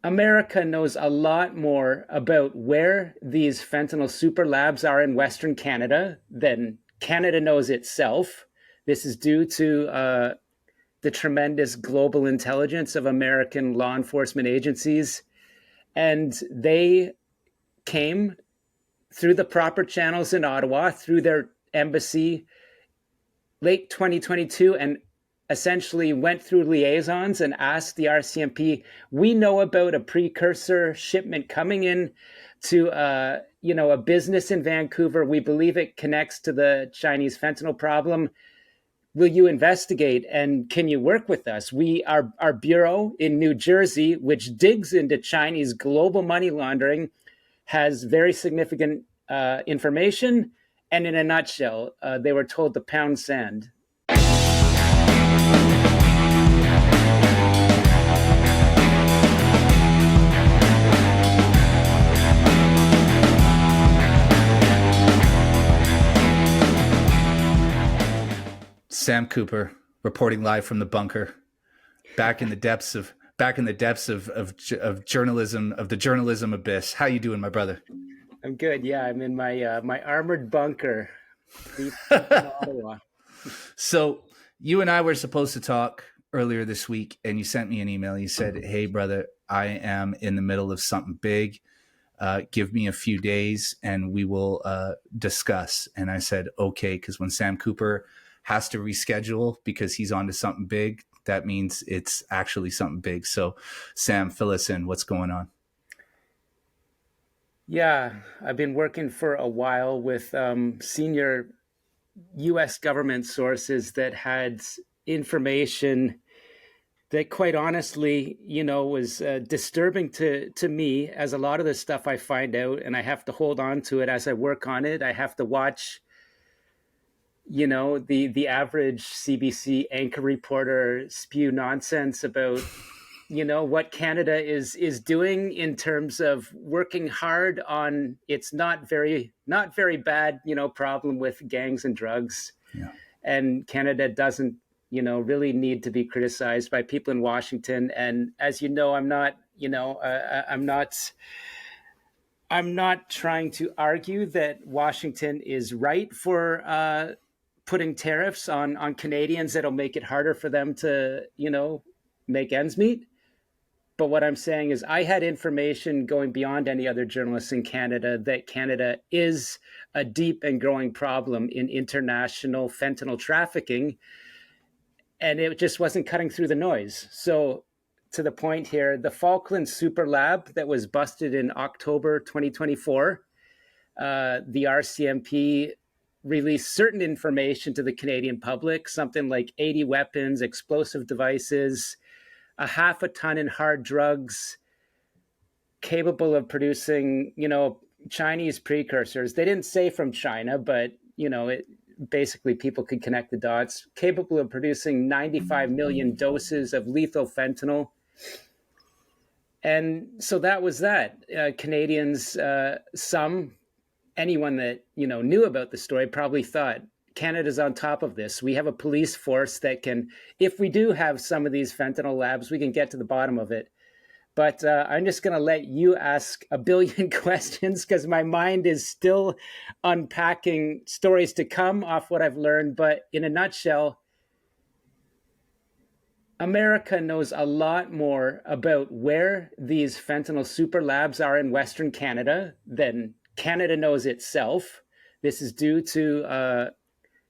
America knows a lot more about where these fentanyl super labs are in Western Canada than Canada knows itself. This is due to the tremendous global intelligence of American law enforcement agencies. And they came through the proper channels in Ottawa, through their embassy, late 2022, and essentially went through liaisons and asked the RCMP, we know about a precursor shipment coming in to a business in Vancouver. We believe it connects to the Chinese fentanyl problem. Will you investigate and can you work with us? Our bureau in New Jersey, which digs into Chinese global money laundering, has very significant information. And in a nutshell, they were told to pound sand. Sam Cooper reporting live from the bunker, back in the depths of journalism, of the journalism abyss. How you doing, my brother? I'm good. Yeah, I'm in my armored bunker deep in Ottawa. So you and I were supposed to talk earlier this week, and you sent me an email. You said, "Hey, brother, I am in the middle of something big. Give me a few days, and we will discuss." And I said, "Okay," because when Sam Cooper has to reschedule because he's on to something big, that means it's actually something big. So, Sam, fill us in. What's going on? Yeah, I've been working for a while with senior U.S. government sources that had information that, quite honestly, was disturbing to me, as a lot of the stuff I find out, and I have to hold on to it as I work on it. I have to watch the average CBC anchor reporter spew nonsense about what Canada is doing in terms of working hard on its not very bad problem with gangs and drugs. Yeah. And Canada doesn't really need to be criticized by people in Washington. And as you know, I'm not trying to argue that Washington is right for putting tariffs on Canadians that'll make it harder for them to, make ends meet. But what I'm saying is I had information going beyond any other journalists in Canada that Canada is a deep and growing problem in international fentanyl trafficking. And it just wasn't cutting through the noise. So to the point here, the Falkland Super Lab that was busted in October 2024, the RCMP released certain information to the Canadian public, something like 80 weapons, explosive devices, a half a ton in hard drugs, capable of producing, Chinese precursors. They didn't say from China, but, basically people could connect the dots, capable of producing 95 million doses of lethal fentanyl. And so that was that. Canadians, anyone that knew about the story probably thought Canada's on top of this. We have a police force that can, if we do have some of these fentanyl labs, we can get to the bottom of it. But I'm just going to let you ask a billion questions because my mind is still unpacking stories to come off what I've learned. But in a nutshell, America knows a lot more about where these fentanyl super labs are in Western Canada than Canada knows itself. This is due to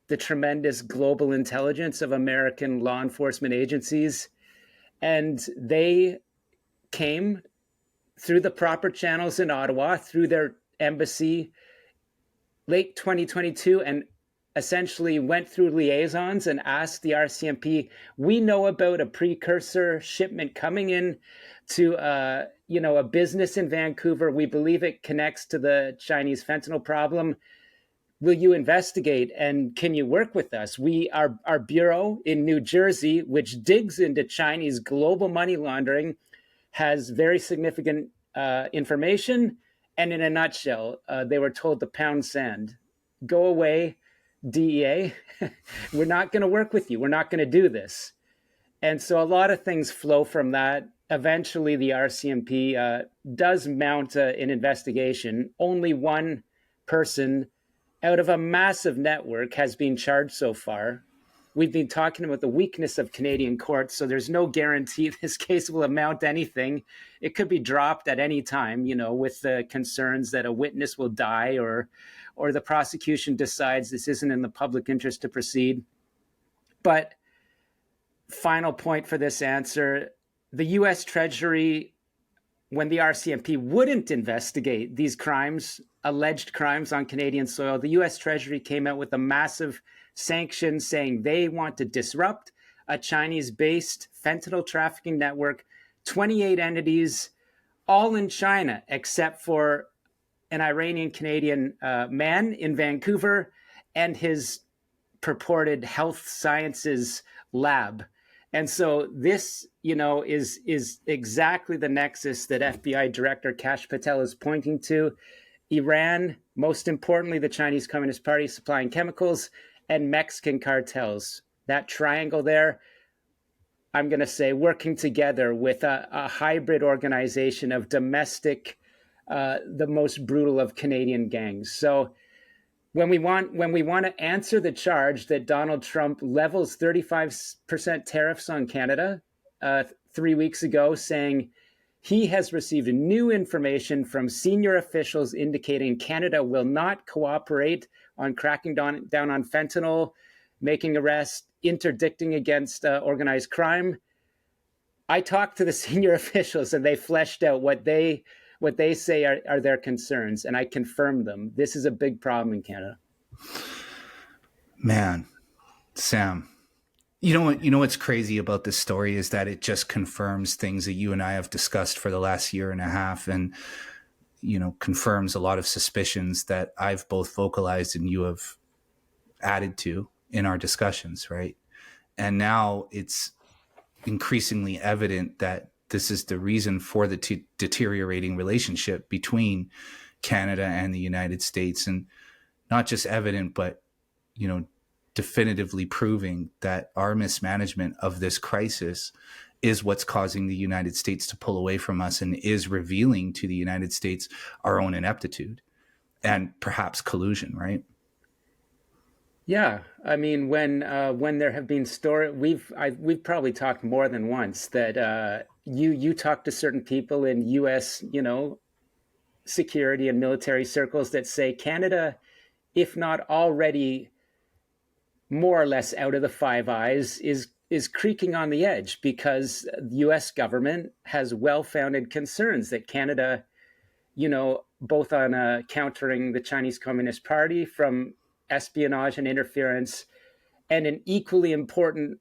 the tremendous global intelligence of American law enforcement agencies. And they came through the proper channels in Ottawa, through their embassy, late 2022, and essentially went through liaisons and asked the RCMP, we know about a precursor shipment coming in to a business in Vancouver. We believe it connects to the Chinese fentanyl problem. Will you investigate and can you work with us? Our bureau in New Jersey, which digs into Chinese global money laundering, has very significant information. And in a nutshell, they were told to pound sand. Go away, DEA. We're not going to work with you. We're not going to do this. And so a lot of things flow from that. Eventually, the RCMP does mount an investigation. Only one person out of a massive network has been charged so far. We've been talking about the weakness of Canadian courts, so there's no guarantee this case will amount to anything. It could be dropped at any time, with the concerns that a witness will die or the prosecution decides this isn't in the public interest to proceed. But final point for this answer, the US Treasury, when the RCMP wouldn't investigate these crimes, alleged crimes on Canadian soil, the US Treasury came out with a massive sanction saying they want to disrupt a Chinese-based fentanyl trafficking network, 28 entities, all in China, except for an Iranian-Canadian man in Vancouver and his purported health sciences lab. And so this, is exactly the nexus that FBI Director Kash Patel is pointing to. Iran, most importantly, the Chinese Communist Party supplying chemicals, and Mexican cartels. That triangle there, I'm going to say, working together with a hybrid organization of domestic, the most brutal of Canadian gangs. So when we want to answer the charge that Donald Trump levels 35% tariffs on Canada 3 weeks ago, saying he has received new information from senior officials indicating Canada will not cooperate on cracking down on fentanyl, making arrests, interdicting against organized crime. I talked to the senior officials and they fleshed out what they say are their concerns, and I confirmed them. This is a big problem in Canada. Man, Sam, you know what's crazy about this story is that it just confirms things that you and I have discussed for the last year and a half, and confirms a lot of suspicions that I've both vocalized and you have added to in our discussions, right? And now it's increasingly evident that this is the reason for the deteriorating relationship between Canada and the United States. And not just evident, but, definitively proving that our mismanagement of this crisis is what's causing the United States to pull away from us and is revealing to the United States our own ineptitude and perhaps collusion, right? Yeah, I mean, when there have been we've probably talked more than once that you talk to certain people in U.S. Security and military circles that say Canada, if not already more or less out of the Five Eyes, is creaking on the edge because the U.S. government has well-founded concerns that Canada, both on countering the Chinese Communist Party from espionage and interference, and an equally important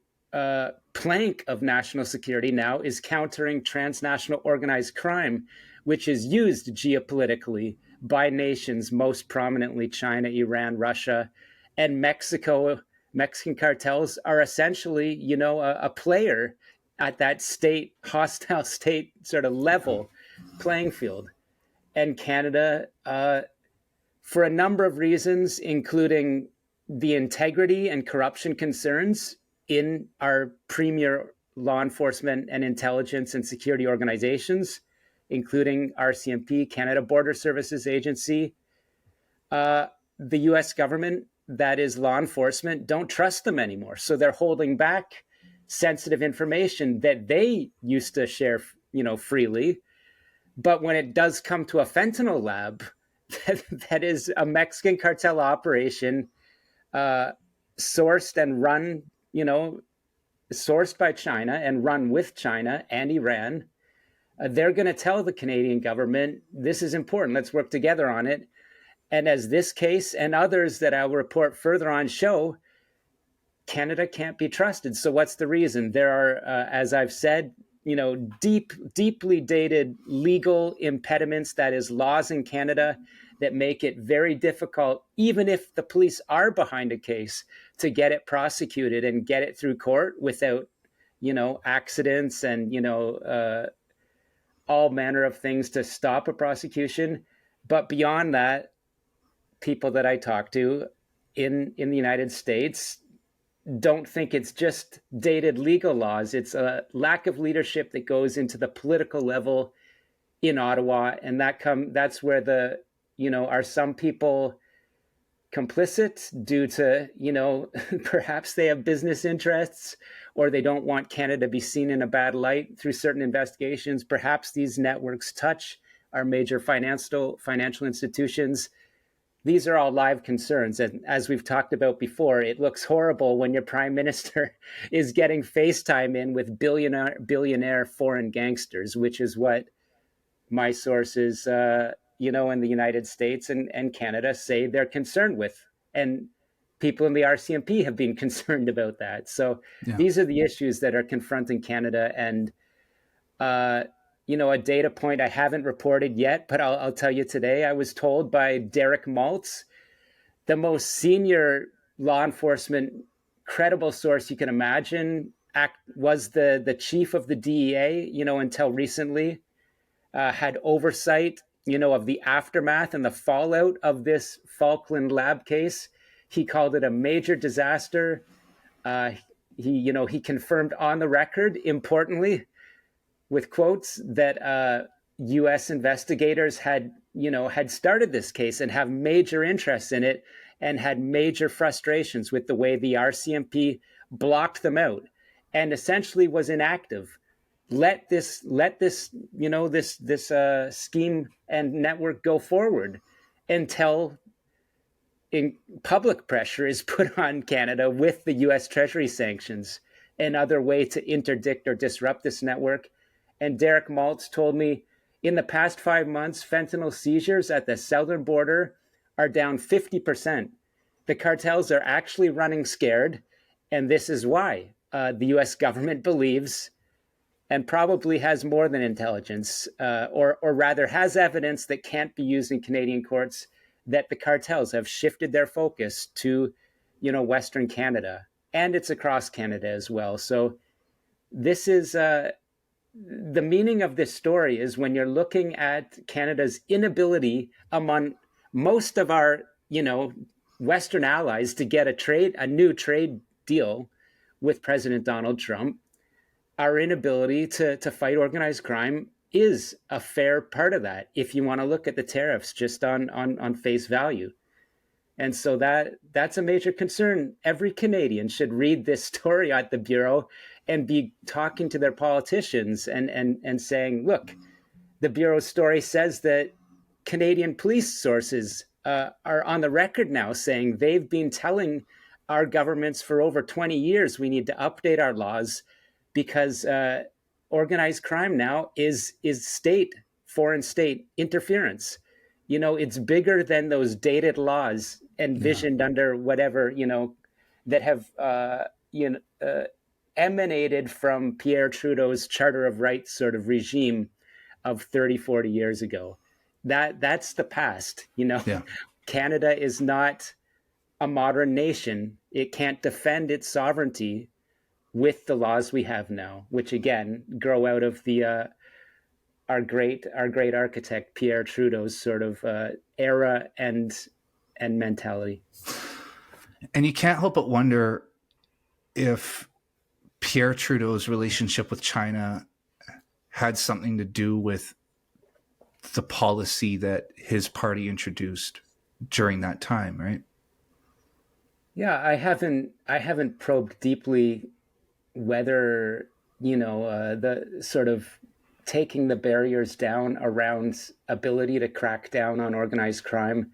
plank of national security now is countering transnational organized crime, which is used geopolitically by nations, most prominently China, Iran, Russia, and Mexico. Mexican cartels are essentially, a player at that hostile state sort of level playing field. And Canada, for a number of reasons, including the integrity and corruption concerns in our premier law enforcement and intelligence and security organizations, including RCMP, Canada Border Services Agency, the US government, that is law enforcement, don't trust them anymore. So they're holding back sensitive information that they used to share, freely. But when it does come to a fentanyl lab, that is a Mexican cartel operation, sourced and run, sourced by China and run with China and Iran, they're going to tell the Canadian government, this is important, let's work together on it. And as this case and others that I'll report further on show, Canada can't be trusted. So what's the reason? There are, as I've said, deeply dated legal impediments, that is laws in Canada that make it very difficult, even if the police are behind a case, to get it prosecuted and get it through court without, accidents and, all manner of things to stop a prosecution. But beyond that, people that I talk to in the United States, don't think it's just dated legal laws. It's a lack of leadership that goes into the political level in Ottawa, and that's where are some people complicit due to, perhaps they have business interests, or they don't want Canada to be seen in a bad light through certain investigations. Perhaps these networks touch our major financial institutions. These are all live concerns. And as we've talked about before, it looks horrible when your prime minister is getting FaceTime in with billionaire foreign gangsters, which is what my sources, in the United States and Canada say they're concerned with. And people in the RCMP have been concerned about that. So Yeah. these are the issues that are confronting Canada. And, a data point I haven't reported yet, but I'll tell you today, I was told by Derek Maltz, the most senior law enforcement credible source you can imagine, was the chief of the DEA, until recently, had oversight, of the aftermath and the fallout of this Falkland lab case. He called it a major disaster. He confirmed on the record, importantly, with quotes, that U.S. investigators had started this case and have major interest in it, and had major frustrations with the way the RCMP blocked them out and essentially was inactive. Let this scheme and network go forward until public pressure is put on Canada with the U.S. Treasury sanctions and other way to interdict or disrupt this network. And Derek Maltz told me, in the past 5 months, fentanyl seizures at the southern border are down 50%. The cartels are actually running scared, and this is why the U.S. government believes, and probably has more than intelligence, or rather has evidence that can't be used in Canadian courts, that the cartels have shifted their focus to, Western Canada, and it's across Canada as well. So this is the meaning of this story is when you're looking at Canada's inability among most of our, Western allies to get a new trade deal with President Donald Trump. Our inability to fight organized crime is a fair part of that, if you want to look at the tariffs just on face value. And so that's a major concern. Every Canadian should read this story at the Bureau and be talking to their politicians and saying, look, the Bureau's story says that Canadian police sources are on the record now saying they've been telling our governments for over 20 years we need to update our laws because organized crime now is foreign state interference. It's bigger than those dated laws envisioned under whatever, that have emanated from Pierre Trudeau's Charter of Rights sort of regime of 30, 40 years ago. That's the past. Yeah. Canada is not a modern nation. It can't defend its sovereignty with the laws we have now, which again grow out of the our great architect Pierre Trudeau's sort of era and mentality. And you can't help but wonder if Pierre Trudeau's relationship with China had something to do with the policy that his party introduced during that time, right? Yeah, I haven't probed deeply whether the sort of taking the barriers down around ability to crack down on organized crime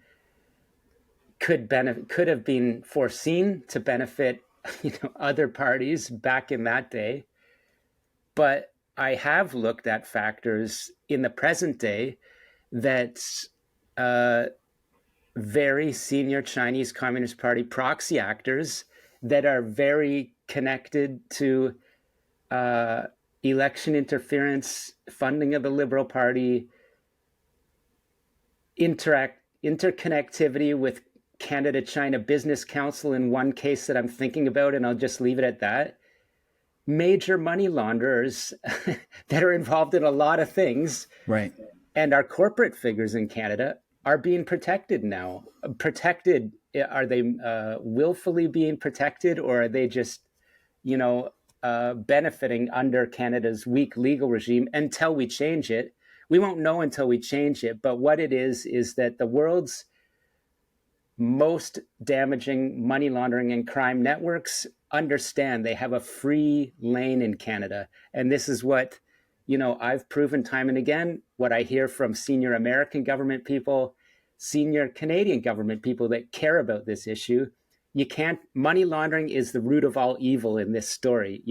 could have been foreseen to benefit other parties back in that day. But I have looked at factors in the present day that very senior Chinese Communist Party proxy actors that are very connected to election interference, funding of the Liberal Party, interconnectivity with Canada-China Business Council in one case that I'm thinking about, and I'll just leave it at that. Major money launderers that are involved in a lot of things. Right. And our corporate figures in Canada are being protected now, protected Are they willfully being protected, or are they just, benefiting under Canada's weak legal regime until we change it? We won't know until we change it. But what it is that the world's most damaging money laundering and crime networks understand they have a free lane in Canada. And this is what, I've proven time and again, what I hear from senior American government people, senior Canadian government people that care about this issue. Money laundering is the root of all evil in this story.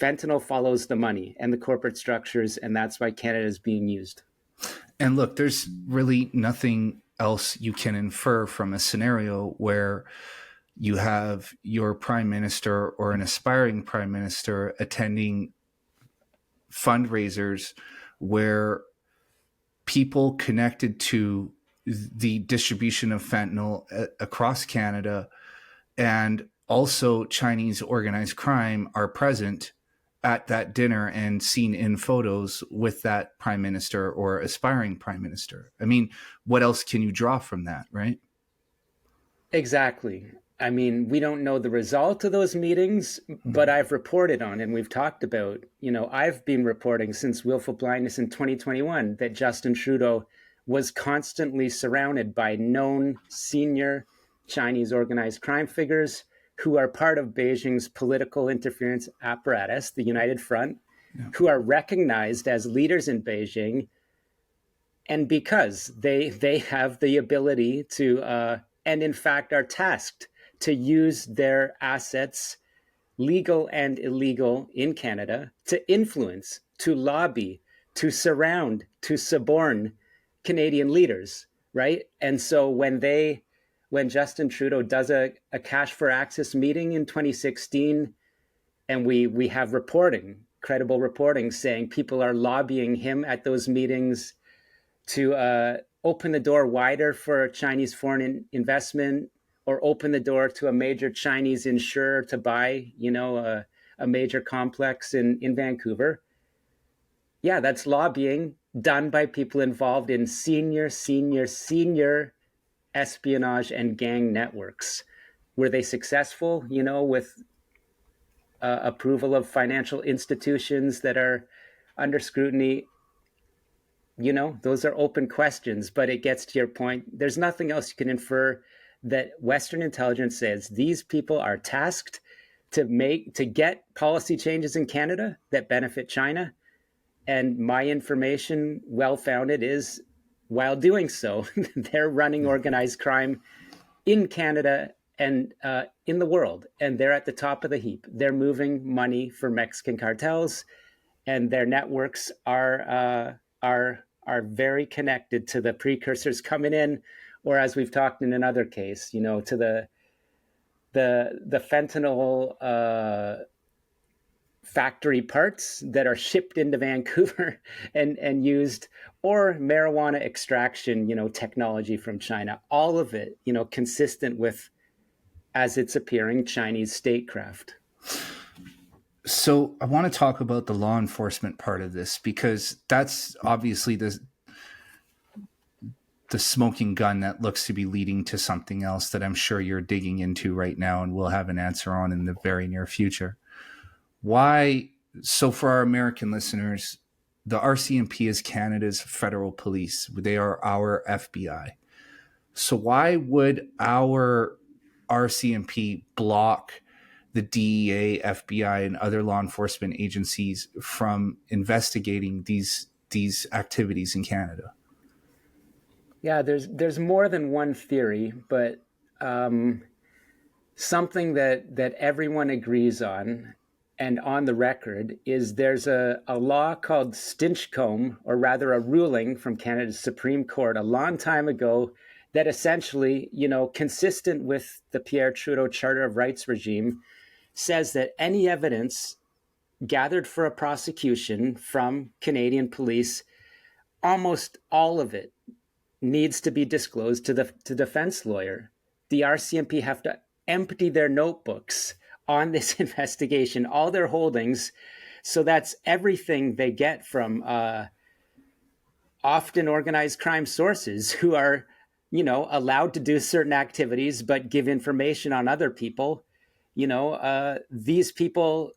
Fentanyl follows the money and the corporate structures, and that's why Canada is being used. And look, there's really nothing else you can infer from a scenario where you have your prime minister or an aspiring prime minister attending fundraisers where people connected to the distribution of fentanyl across Canada and also Chinese organized crime are present at that dinner and seen in photos with that prime minister or aspiring prime minister. I mean, what else can you draw from that, right? Exactly. I mean, we don't know the result of those meetings, but I've reported on, and we've talked about, I've been reporting since Willful Blindness in 2021 that Justin Trudeau was constantly surrounded by known senior Chinese organized crime figures who are part of Beijing's political interference apparatus, the United Front, who are recognized as leaders in Beijing. And because they have the ability to, and in fact are tasked to use their assets, legal and illegal, in Canada to influence, to lobby, to surround, to suborn Canadian leaders, right? And so when Justin Trudeau does a Cash for Access meeting in 2016, and we have credible reporting saying people are lobbying him at those meetings to open the door wider for Chinese foreign investment, or open the door to a major Chinese insurer to buy, a major complex in Vancouver. Yeah, that's lobbying done by people involved in senior espionage and gang networks. Were they successful, with approval of financial institutions that are under scrutiny? Those are open questions, but it gets to your point. There's nothing else you can infer that Western intelligence says these people are tasked to get policy changes in Canada that benefit China. And my information, well-founded, is while doing so, they're running organized crime in Canada and in the world, and they're at the top of the heap. They're moving money for Mexican cartels, and their networks are very connected to the precursors coming in, or as we've talked in another case, to the fentanyl factory parts that are shipped into Vancouver and used, or marijuana extraction, technology from China. All of it, consistent with, as it's appearing, Chinese statecraft. So I want to talk about the law enforcement part of this, because that's obviously the smoking gun that looks to be leading to something else that I'm sure you're digging into right now and we'll have an answer on in the very near future. Why? So for our American listeners, the RCMP is Canada's federal police. They are our FBI. So why would our RCMP block the DEA, FBI, and other law enforcement agencies from investigating these activities in Canada? Yeah, there's more than one theory, but something that everyone agrees on and on the record is there's a law called Stinchcombe, or rather a ruling from Canada's Supreme Court a long time ago that essentially, consistent with the Pierre Trudeau Charter of Rights regime, says that any evidence gathered for a prosecution from Canadian police, almost all of it needs to be disclosed to the defense lawyer. The RCMP have to empty their notebooks on this investigation, all their holdings. So that's everything they get from often organized crime sources who are allowed to do certain activities, but give information on other people. These people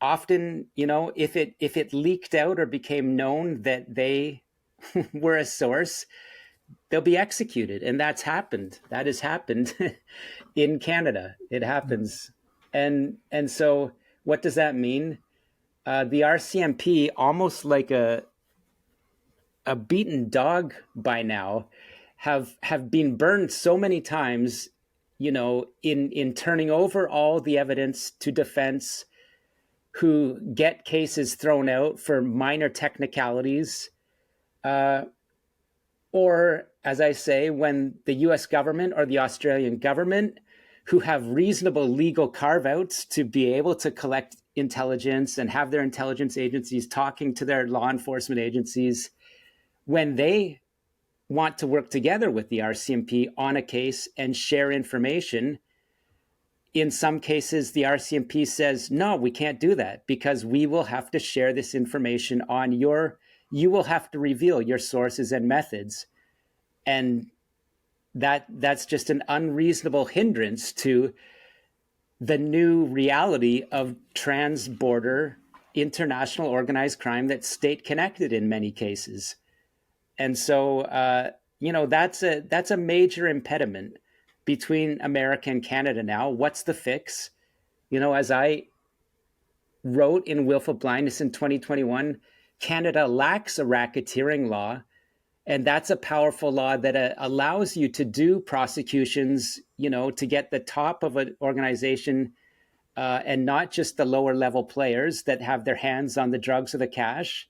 often, if it leaked out or became known that they were a source, they'll be executed. And that has happened in Canada. It happens. And so what does that mean? The RCMP, almost like a beaten dog by now, have been burned so many times, in turning over all the evidence to defense, who get cases thrown out for minor technicalities, or, as I say, when the US government or the Australian government, who have reasonable legal carve outs to be able to collect intelligence and have their intelligence agencies talking to their law enforcement agencies, when they want to work together with the RCMP on a case and share information, in some cases, the RCMP says, no, we can't do that because we will have to share this information on you will have to reveal your sources and methods. And that's just an unreasonable hindrance to the new reality of trans-border international organized crime that's state connected in many cases. And so, that's a major impediment between America and Canada now. What's the fix? As I wrote in Willful Blindness in 2021, Canada lacks a racketeering law. And that's a powerful law that allows you to do prosecutions, to get the top of an organization, and not just the lower level players that have their hands on the drugs or the cash.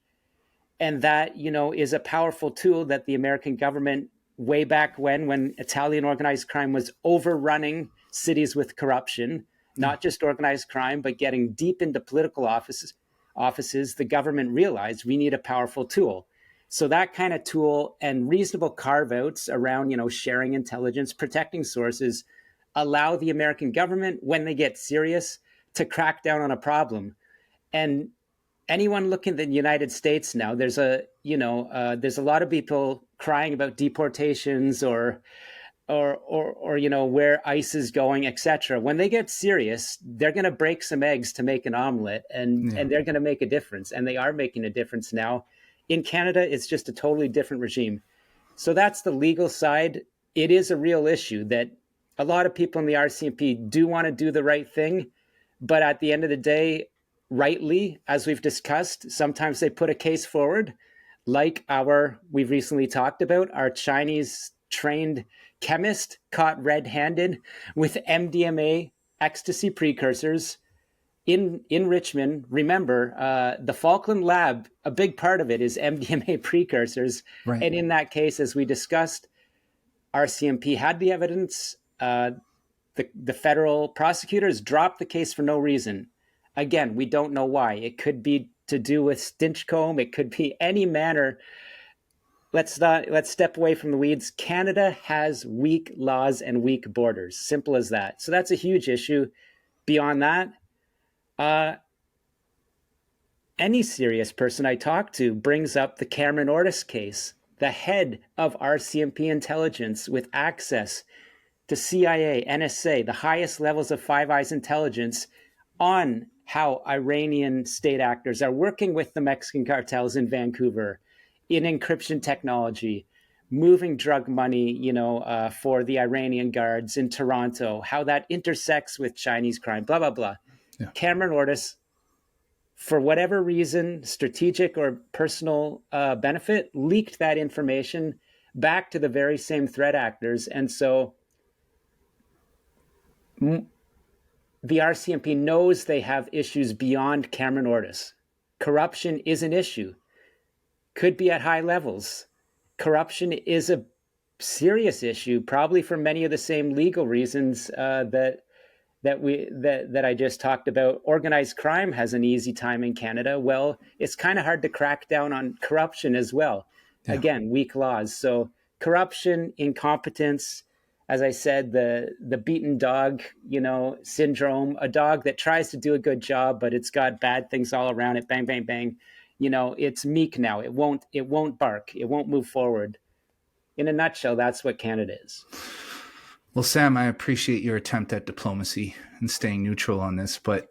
And that, is a powerful tool that the American government, way back when Italian organized crime was overrunning cities with corruption, not just organized crime, but getting deep into political offices, the government realized we need a powerful tool. So that kind of tool and reasonable carve-outs around, sharing intelligence, protecting sources, allow the American government, when they get serious, to crack down on a problem. And anyone looking at the United States now, there's a lot of people crying about deportations or where ICE is going, etc. When they get serious, they're going to break some eggs to make an omelet, and they're going to make a difference, and they are making a difference now. In Canada, it's just a totally different regime. So that's the legal side. It is a real issue that a lot of people in the RCMP do want to do the right thing, but at the end of the day, rightly, as we've discussed, sometimes they put a case forward, like we've recently talked about, our Chinese trained chemist caught red-handed with MDMA ecstasy precursors in Richmond. Remember, the Falkland lab, a big part of it is MDMA precursors. Right. And in that case, as we discussed, RCMP had the evidence. The federal prosecutors dropped the case for no reason. Again, we don't know why. It could be to do with Stinchcombe. It could be any manner. Let's step away from the weeds. Canada has weak laws and weak borders. Simple as that. So that's a huge issue. Beyond that, any serious person I talk to brings up the Cameron Ortis case, the head of RCMP intelligence with access to CIA, NSA, the highest levels of Five Eyes intelligence on how Iranian state actors are working with the Mexican cartels in Vancouver in encryption technology, moving drug money, for the Iranian guards in Toronto, how that intersects with Chinese crime, blah, blah, blah. Yeah. Cameron Ortis, for whatever reason, strategic or personal benefit, leaked that information back to the very same threat actors. And so the RCMP knows they have issues beyond Cameron Ortis. Corruption is an issue, could be at high levels. Corruption is a serious issue, probably for many of the same legal reasons that I just talked about. Organized crime has an easy time in Canada. Well, it's kind of hard to crack down on corruption as well. Yeah. Again, weak laws. So corruption, incompetence, as I said, the beaten dog, syndrome, a dog that tries to do a good job, but it's got bad things all around it. Bang, bang, bang. It's meek now. It won't bark. It won't move forward. In a nutshell, that's what Canada is. Well, Sam, I appreciate your attempt at diplomacy and staying neutral on this, but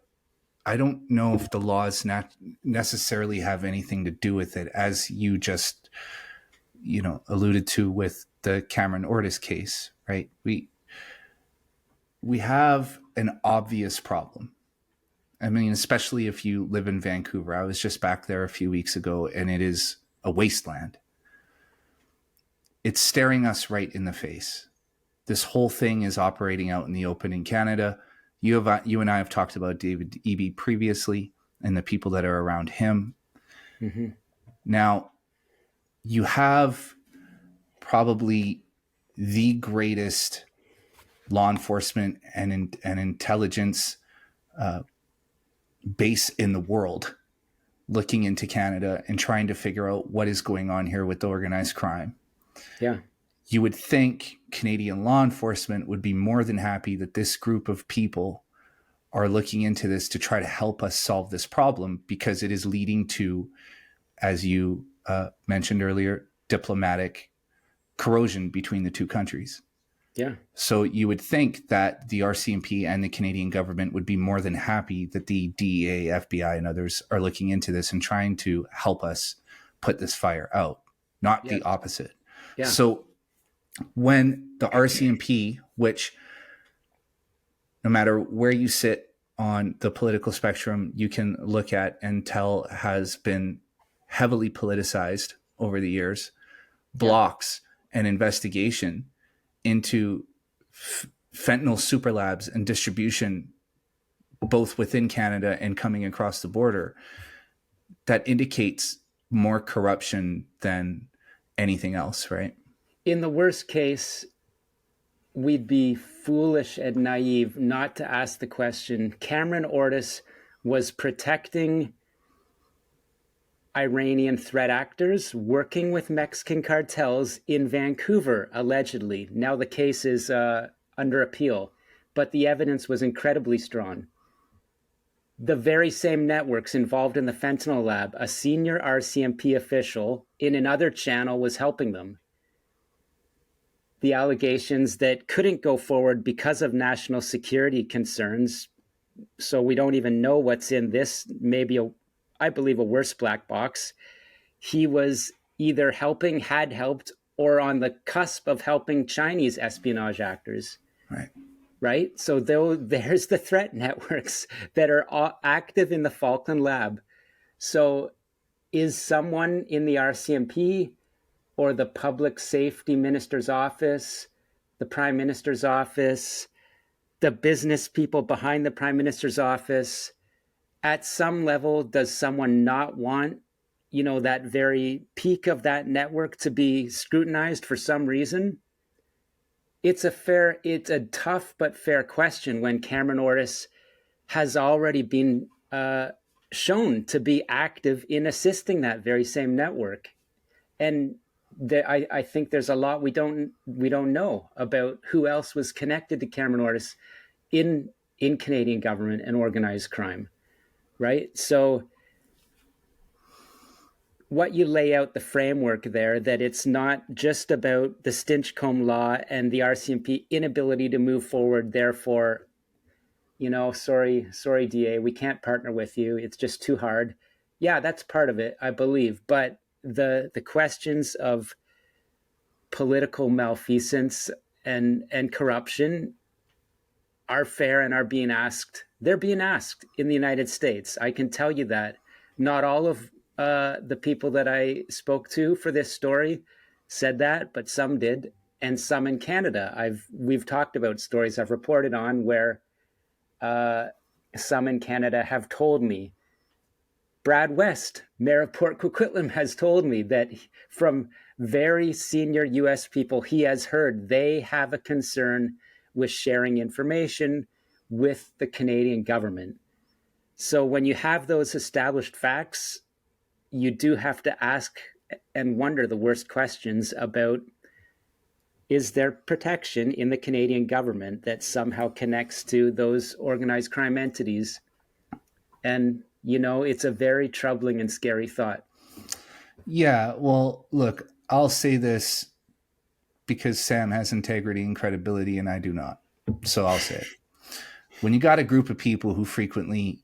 I don't know if the laws necessarily have anything to do with it, as you just, alluded to with the Cameron Ortis case, right? We have an obvious problem. I mean, especially if you live in Vancouver. I was just back there a few weeks ago, and it is a wasteland. It's staring us right in the face. This whole thing is operating out in the open in Canada. You and I have talked about David Eby previously and the people that are around him. Mm-hmm. Now, you have probably the greatest law enforcement and intelligence base in the world looking into Canada and trying to figure out what is going on here with the organized crime. Yeah. You would think Canadian law enforcement would be more than happy that this group of people are looking into this to try to help us solve this problem, because it is leading to, as you mentioned earlier, diplomatic corrosion between the two countries. Yeah. So you would think that the RCMP and the Canadian government would be more than happy that the DEA, FBI, and others are looking into this and trying to help us put this fire out, not the opposite. Yeah. So when the RCMP, which no matter where you sit on the political spectrum, you can look at and tell has been heavily politicized over the years, blocks an investigation into fentanyl super labs and distribution, both within Canada and coming across the border, that indicates more corruption than anything else, right? In the worst case, we'd be foolish and naive not to ask the question. Cameron Ortis was protecting Iranian threat actors working with Mexican cartels in Vancouver, allegedly. Now the case is under appeal, but the evidence was incredibly strong. The very same networks involved in the fentanyl lab, a senior RCMP official in another channel was helping them. The allegations that couldn't go forward because of national security concerns, so we don't even know what's in this, maybe I believe a worse black box. He was either helping, had helped, or on the cusp of helping Chinese espionage actors. Right? So there's the threat networks that are active in the Falkland lab. So is someone in the RCMP or the Public Safety Minister's office, the Prime Minister's office, the business people behind the Prime Minister's office, at some level, does someone not want, that very peak of that network to be scrutinized for some reason? It's a tough but fair question when Cameron Ortis has already been shown to be active in assisting that very same network. And I think there's a lot we don't know about who else was connected to Cameron Ortis in Canadian government and organized crime. Right? So what you lay out the framework there, that it's not just about the Stinchcombe law and the RCMP inability to move forward, therefore, sorry, DA, we can't partner with you. It's just too hard. Yeah, that's part of it, I believe. But the questions of political malfeasance and corruption are fair and are being asked. They're being asked in the United States. I can tell you that. Not all of the people that I spoke to for this story said that, but some did, and some in Canada. We've talked about stories I've reported on where some in Canada have told me. Brad West, Mayor of Port Coquitlam, has told me that from very senior U.S. people he has heard, they have a concern with sharing information with the Canadian government. So when you have those established facts, you do have to ask and wonder the worst questions about, is there protection in the Canadian government that somehow connects to those organized crime entities? And, it's a very troubling and scary thought. Yeah, well, look, I'll say this because Sam has integrity and credibility and I do not. So I'll say it. When you got a group of people who frequently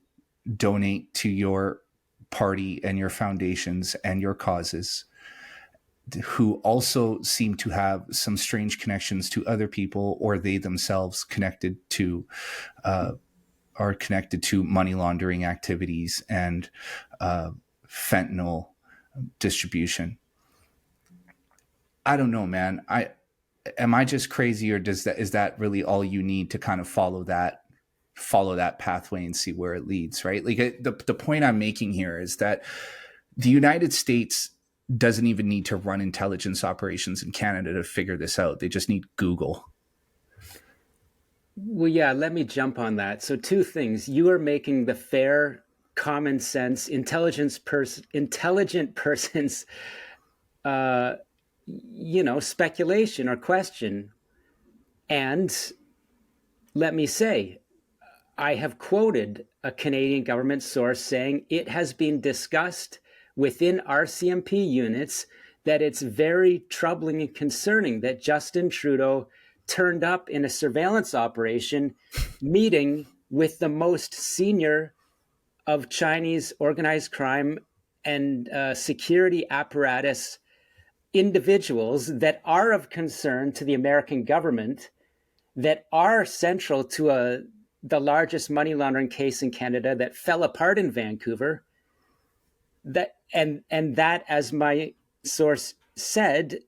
donate to your party and your foundations and your causes, who also seem to have some strange connections to other people, or they themselves are connected to money laundering activities and fentanyl distribution. I don't know, man. Am I just crazy, or is that really all you need to kind of follow that pathway and see where it leads, right? Like the point I'm making here is that the United States doesn't even need to run intelligence operations in Canada to figure this out. They just need Google. Well, yeah, let me jump on that. So two things. You are making the fair, common sense, intelligent person's, speculation or question. And let me say, I have quoted a Canadian government source saying it has been discussed within RCMP units that it's very troubling and concerning that Justin Trudeau turned up in a surveillance operation meeting with the most senior of Chinese organized crime and security apparatus individuals that are of concern to the American government, that are central to the largest money laundering case in Canada that fell apart in Vancouver. That as my source said,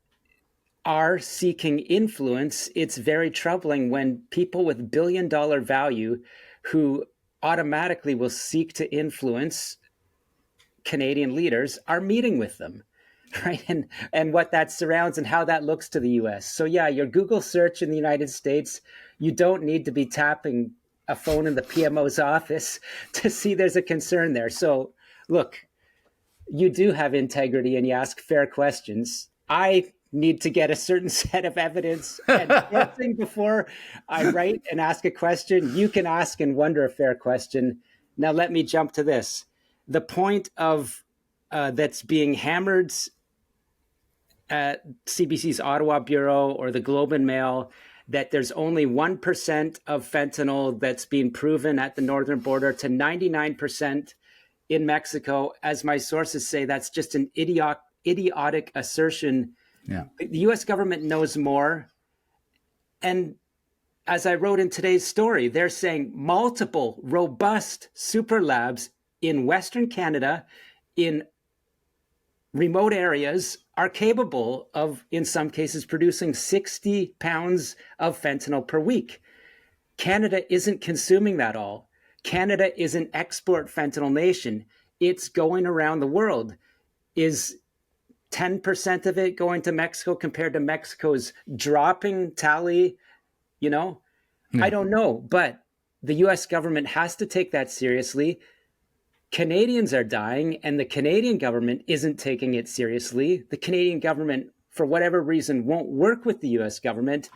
are seeking influence. It's very troubling when people with billion-dollar value who automatically will seek to influence Canadian leaders are meeting with them, right? And what that surrounds and how that looks to the US. So yeah, your Google search in the United States, you don't need to be tapping a phone in the PMO's office to see there's a concern there. So look, you do have integrity and you ask fair questions. I need to get a certain set of evidence and before I write and ask a question. You can ask and wonder a fair question. Now let me jump to this. The point of that's being hammered at CBC's Ottawa Bureau or the Globe and Mail, that there's only 1% of fentanyl that's being proven at the northern border to 99% in Mexico. As my sources say, that's just an idiotic assertion. Yeah. The US government knows more. And as I wrote in today's story, they're saying multiple robust super labs in Western Canada, in remote areas, are capable of, in some cases, producing 60 pounds of fentanyl per week. Canada isn't consuming that all. Canada is an export fentanyl nation. It's going around the world. Is 10% of it going to Mexico compared to Mexico's dropping tally? Yeah. I don't know, but the US government has to take that seriously. Canadians are dying, and the Canadian government isn't taking it seriously. The Canadian government, for whatever reason, won't work with the US government.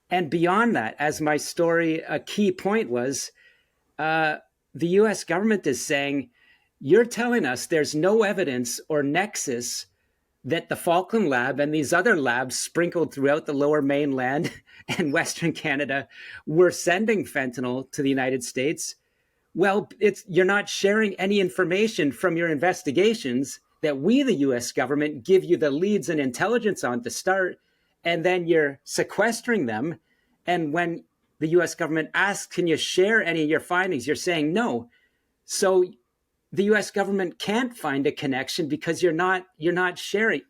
And beyond that, as my story, a key point was, the US government is saying, you're telling us there's no evidence or nexus that the Falkland Lab and these other labs sprinkled throughout the Lower Mainland and Western Canada were sending fentanyl to the United States. Well, you're not sharing any information from your investigations that we, the US government, give you the leads and intelligence on to start, and then you're sequestering them. And when the US government asks, can you share any of your findings? You're saying no. So the US government can't find a connection because you're not sharing.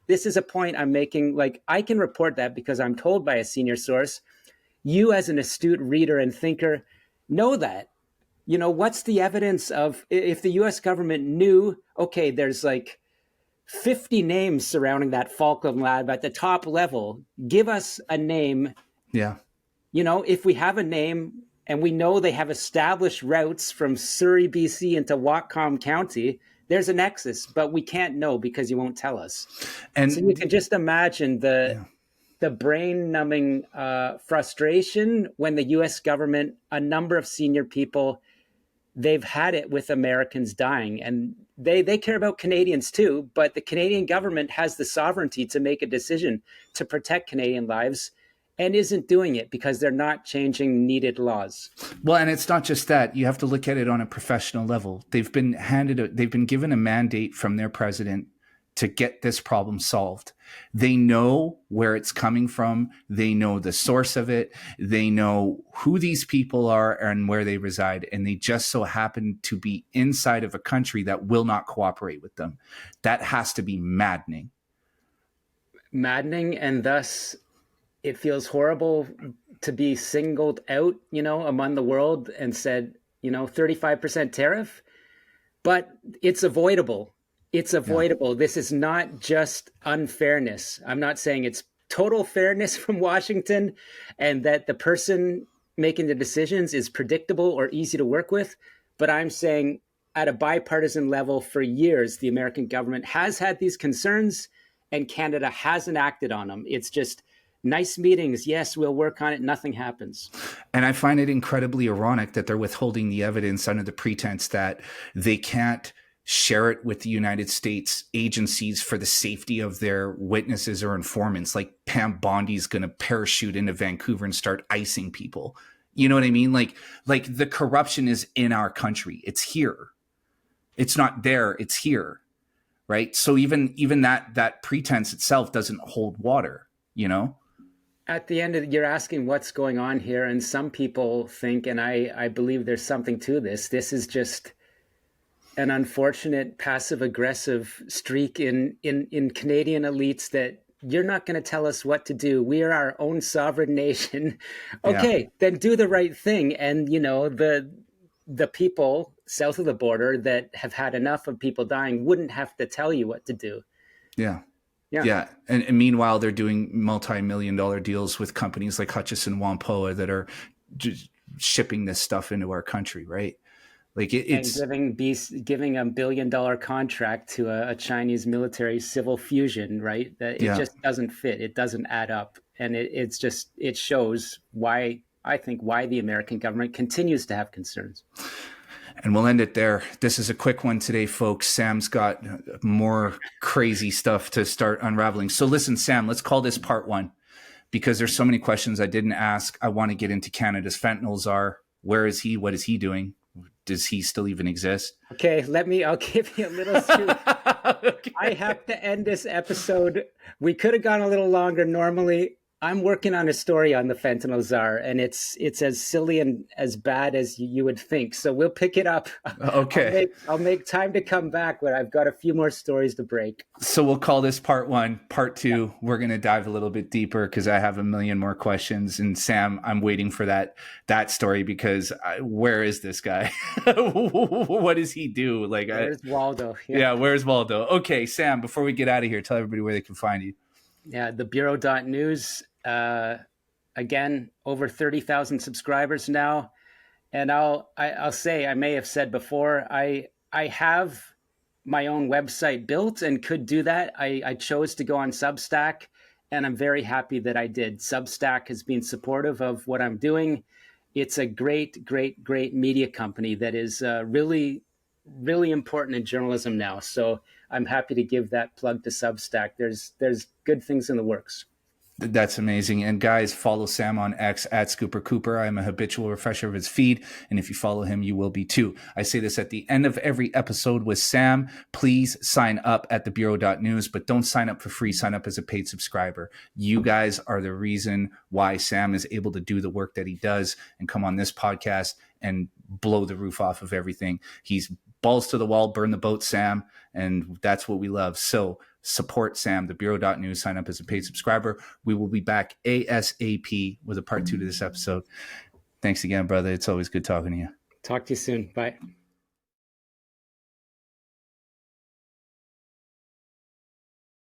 This is a point I'm making. Like, I can report that because I'm told by a senior source. You, as an astute reader and thinker, know that. What's the evidence of, if the US government knew, okay, there's like 50 names surrounding that Falkland Lab at the top level, give us a name. Yeah. If we have a name and we know they have established routes from Surrey, BC into Whatcom County, there's a nexus, but we can't know because you won't tell us. And so you can just imagine the brain-numbing frustration when the US government, a number of senior people, they've had it with Americans dying, and they care about Canadians too, but the Canadian government has the sovereignty to make a decision to protect Canadian lives and isn't doing it because they're not changing needed laws. Well, and it's not just that. You have to look at it on a professional level. They've been given a mandate from their president to get this problem solved. They know where it's coming from. They know the source of it. They know who these people are and where they reside. And they just so happen to be inside of a country that will not cooperate with them. That has to be maddening. Maddening, and thus it feels horrible to be singled out, among the world and said, 35% tariff, but it's avoidable. It's avoidable. Yeah. This is not just unfairness. I'm not saying it's total fairness from Washington and that the person making the decisions is predictable or easy to work with. But I'm saying at a bipartisan level for years, the American government has had these concerns and Canada hasn't acted on them. It's just nice meetings. Yes, we'll work on it. Nothing happens. And I find it incredibly ironic that they're withholding the evidence under the pretense that they can't share it with the United States agencies for the safety of their witnesses or informants. Like Pam Bondi's going to parachute into Vancouver and start icing people. You know what I mean? Like the corruption is in our country. It's here. It's not there. It's here. Right. So even that pretense itself doesn't hold water, At the end of you're asking what's going on here. And some people think, and I believe there's something to this. This is just an unfortunate passive aggressive streak in Canadian elites that you're not going to tell us what to do. We are our own sovereign nation. Okay, then do the right thing. And, the people south of the border that have had enough of people dying wouldn't have to tell you what to do. Yeah. And meanwhile, they're doing multi-million-dollar deals with companies like Hutchison Whampoa that are just shipping this stuff into our country, right? Like it's giving $1 billion contract to a Chinese military civil fusion, right? That it just doesn't fit. It doesn't add up, and it shows why the American government continues to have concerns. And we'll end it there. This is a quick one today, folks. Sam's got more crazy stuff to start unraveling. So listen, Sam, let's call this part one because there's so many questions I didn't ask. I want to get into Canada's fentanyl czar. Where is he? What is he doing? Does he still even exist? Okay, I'll give you a little scoop. Okay. I have to end this episode. We could have gone a little longer normally. I'm working on a story on the fentanyl czar, and it's as silly and as bad as you would think. So we'll pick it up. Okay. I'll make time to come back, but I've got a few more stories to break. So we'll call this part one. Part two, we're going to dive a little bit deeper because I have a million more questions. And Sam, I'm waiting for that story because where is this guy? What does he do? Where's Waldo? Yeah, where's Waldo? Okay, Sam, before we get out of here, tell everybody where they can find you. Yeah, the Bureau.news. Again, over 30,000 subscribers now. And I'll say, I may have said before, I have my own website built and could do that. I chose to go on Substack, and I'm very happy that I did. Substack has been supportive of what I'm doing. It's a great, great, great media company that is really, really important in journalism now. So I'm happy to give that plug to Substack. There's good things in the works. That's amazing. And guys, follow Sam on X at Scooper Cooper. I'm a habitual refresher of his feed. And if you follow him, you will be too. I say this at the end of every episode with Sam. Please sign up at thebureau.news, but don't sign up for free. Sign up as a paid subscriber. You guys are the reason why Sam is able to do the work that he does and come on this podcast and blow the roof off of everything. He's balls to the wall, burn the boat, Sam. And that's what we love. So support Sam, thebureau.news, sign up as a paid subscriber. We will be back ASAP with a part 2 to this episode. Thanks again, brother. It's always good talking to you. Talk to you soon. Bye.